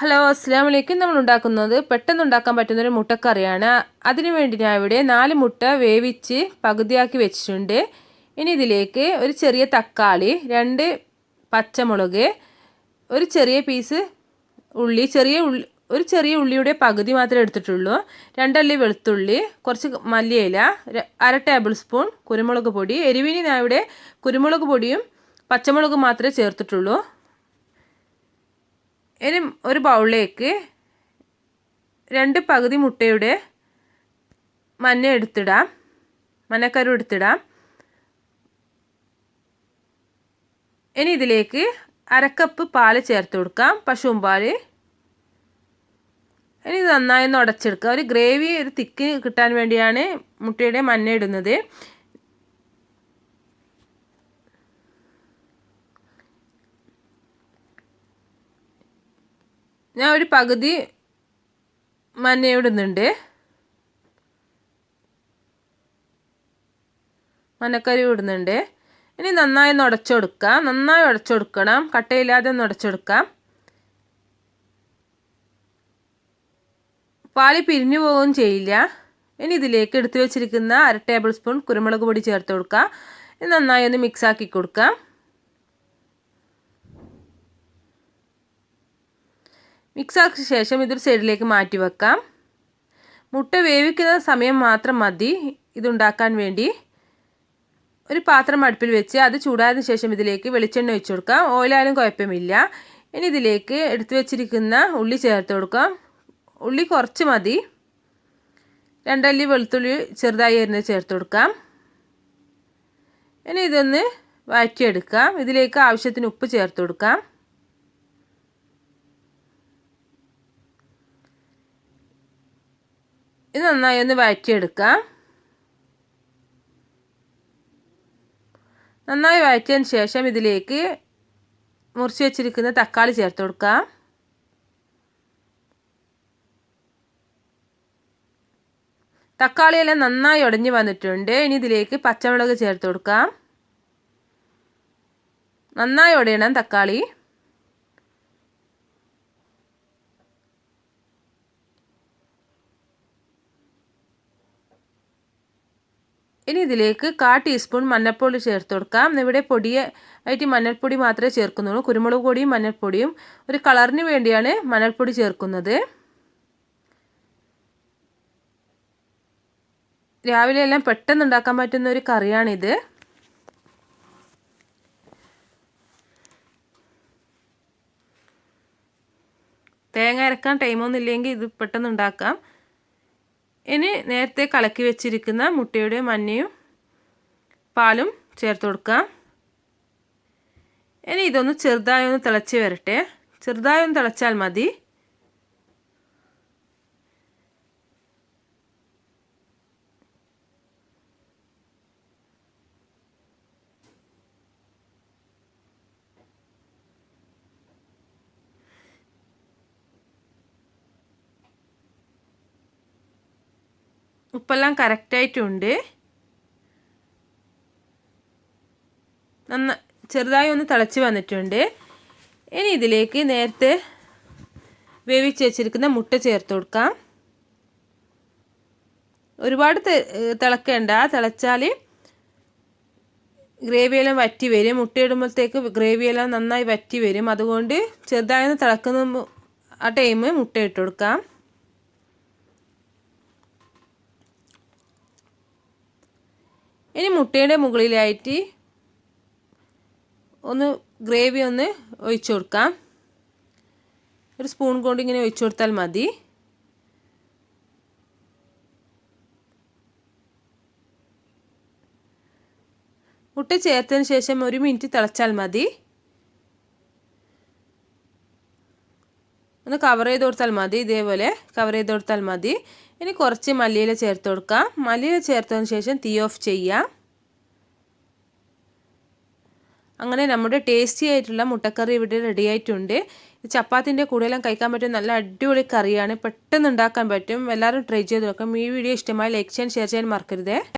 Hello അസ്സലാമു അലൈക്കും. നമ്മൾ ഉണ്ടാക്കുന്നത് പെട്ടെന്ന് ഉണ്ടാക്കാൻ പറ്റുന്നൊരു മുട്ടക്കറിയാണ്. അതിനു വേണ്ടി ഞാൻ ഇവിടെ 4 മുട്ട വേവിച്ച് പകുതിയാക്കി വെച്ചിട്ടുണ്ട്. ഇനി ഇതിലേക്ക് ഒരു ചെറിയ തക്കാളി, 2 പച്ചമുളക്, ഒരു ചെറിയ പീസ് ഉള്ളി, ഒരു ചെറിയ ഉള്ളിയുടെ പകുതി മാത്രമേ എടുത്തിട്ടുള്ളൂ, 2 അല്ലി വെളുത്തുള്ളി, കുറച്ച് മല്ലിയില, 1/2 ടേബിൾ സ്പൂൺ കുരുമുളക് പൊടി. എരിവിന് ഞാൻ ഇവിടെ കുരുമുളക് പൊടിയും പച്ചമുളകും മാത്രമേ ചേർത്തിട്ടുള്ളൂ. ഇനി ഒരു ബൗളിലേക്ക് 2 പകുതി മുട്ടയുടെ മഞ്ഞക്കരു എടുത്തിടാം. ഇനി ഇതിലേക്ക് 1/2 കപ്പ് പാല് ചേർത്ത് കൊടുക്കാം, പശുവും പാല്. ഇനി ഇത് നന്നായി ഒന്ന് ഉടച്ചെടുക്കുക. ഒരു ഗ്രേവി, ഒരു തിക്ക് കിട്ടാൻ വേണ്ടിയാണ് മുട്ടയുടെ മഞ്ഞ ഇടുന്നത്. ഞാൻ ഒരു പകുതി മഞ്ഞ ഇടുന്നുണ്ട്, മഞ്ഞക്കറി ഇടുന്നുണ്ട്. ഇനി നന്നായി ഒന്ന് ഉടച്ചെടുക്കാം. നന്നായി ഉടച്ചെടുക്കണം, കട്ടയില്ലാതെ ഒന്ന് ഉടച്ചെടുക്കാം. പാല് പിരിഞ്ഞു പോവുകയും ചെയ്യില്ല. ഇനി ഇതിലേക്ക് എടുത്തു വെച്ചിരിക്കുന്ന 1/2 ടേബിൾ സ്പൂൺ കുരുമുളക് പൊടി ചേർത്ത് കൊടുക്കാം. ഇത് നന്നായി ഒന്ന് മിക്സാക്കി കൊടുക്കാം. മിക്സാക്കിയ ശേഷം ഇതൊരു സൈഡിലേക്ക് മാറ്റി വെക്കാം. മുട്ട വേവിക്കുന്ന സമയം മാത്രം മതി ഇതുണ്ടാക്കാൻ വേണ്ടി. ഒരു പാത്രം അടുപ്പിൽ വെച്ച് അത് ചൂടായതിനു ശേഷം ഇതിലേക്ക് വെളിച്ചെണ്ണ ഒഴിച്ചു കൊടുക്കാം. ഓയിലായാലും കുഴപ്പമില്ല. ഇനി ഇതിലേക്ക് എടുത്തു വെച്ചിരിക്കുന്ന ഉള്ളി ചേർത്ത് കൊടുക്കാം. ഉള്ളി കുറച്ച് മതി. 2 അല്ലി വെളുത്തുള്ളി ചെറുതായി അരിഞ്ഞ് ചേർത്ത് കൊടുക്കാം. ഇനി ഇതൊന്ന് വഴറ്റിയെടുക്കാം. ഇതിലേക്ക് ആവശ്യത്തിന് ഉപ്പ് ചേർത്ത് കൊടുക്കാം. ഇത് നന്നായി ഒന്ന് വഴറ്റിയെടുക്കാം. നന്നായി വഴറ്റിയതിന് ശേഷം ഇതിലേക്ക് മുറിച്ച് വെച്ചിരിക്കുന്ന തക്കാളി ചേർത്ത് കൊടുക്കാം. തക്കാളിയെല്ലാം നന്നായി ഉടഞ്ഞു വന്നിട്ടുണ്ട്. ഇനി ഇതിലേക്ക് പച്ചമുളക് ചേർത്ത് കൊടുക്കാം. നന്നായി ഉടയണം തക്കാളി. ഇനി ഇതിലേക്ക് 1/4 ടീസ്പൂൺ മഞ്ഞൾപ്പൊടി ചേർത്ത് കൊടുക്കാം. ഇവിടെ പൊടിയായിട്ട് മഞ്ഞൾപ്പൊടി മാത്രമേ ചേർക്കുന്നുള്ളൂ. കുരുമുളക് പൊടിയും മഞ്ഞൾപ്പൊടിയും ഒരു കളറിന് വേണ്ടിയാണ് മഞ്ഞൾപ്പൊടി ചേർക്കുന്നത്. രാവിലെ എല്ലാം പെട്ടെന്ന് ഉണ്ടാക്കാൻ പറ്റുന്ന ഒരു കറിയാണിത്. തേങ്ങ അരക്കാൻ ടൈമൊന്നും ഇല്ലെങ്കിൽ ഇത് പെട്ടെന്ന് ഉണ്ടാക്കാം. ഇനി നേരത്തെ കലക്കി വെച്ചിരിക്കുന്ന മുട്ടയുടെ മഞ്ഞയും പാലും ചേർത്ത് കൊടുക്കാം. ഇനി ഇതൊന്ന് ചെറുതായി ഒന്ന് തിളച്ച് വരട്ടെ. ചെറുതായി ഒന്ന് തിളച്ചാൽ മതി. ഉപ്പെല്ലാം കറക്റ്റായിട്ടുണ്ട്. ചെറുതായി ഒന്ന് തിളച്ച് വന്നിട്ടുണ്ട്. ഇനി ഇതിലേക്ക് നേരത്തെ വേവിച്ച് വെച്ചിരിക്കുന്ന മുട്ട ചേർത്ത് കൊടുക്കാം. ഒരുപാട് തിളക്കേണ്ട. തിളച്ചാൽ ഗ്രേവിയെല്ലാം വറ്റി വരും. മുട്ട ഇടുമ്പോഴത്തേക്ക് ഗ്രേവിയെല്ലാം നന്നായി വറ്റി വരും. അതുകൊണ്ട് ചെറുതായി ഒന്ന് തിളക്കുന്ന ആ ടൈം മുട്ട ഇട്ട് കൊടുക്കാം. ഇനി മുട്ടയുടെ മുകളിലായിട്ട് ഗ്രേവി ഒന്ന് ഒഴിച്ചു കൊടുക്കാം. ഒരു സ്പൂൺ കൊണ്ട് ഇങ്ങനെ ഒഴിച്ചു കൊടുത്താൽ മതി. മുട്ട ചേർത്തതിന് ശേഷം 1 മിനിറ്റ് തിളച്ചാൽ മതി. ഒന്ന് കവർ ചെയ്ത് കൊടുത്താൽ മതി. ഇതേപോലെ കവർ ചെയ്ത് കൊടുത്താൽ മതി. ഇനി കുറച്ച് മല്ലിയില ചേർത്ത് കൊടുക്കാം. മല്ലിയില ചേർത്തതിന് ശേഷം തീ ഓഫ് ചെയ്യാം. അങ്ങനെ നമ്മുടെ ടേസ്റ്റി ആയിട്ടുള്ള മുട്ടക്കറി ഇവിടെ റെഡി ആയിട്ടുണ്ട്. ചപ്പാത്തിൻ്റെ കൂടെയെല്ലാം കഴിക്കാൻ പറ്റും നല്ല അടിപൊളി കറിയാണ്. പെട്ടെന്ന് ഉണ്ടാക്കാൻ പറ്റും. എല്ലാവരും ട്രൈ ചെയ്ത് നോക്കാം. ഈ വീഡിയോ ഇഷ്ടമായി ലൈക്ക് ചെയ്യാൻ ഷെയർ ചെയ്യാൻ മറക്കരുത്.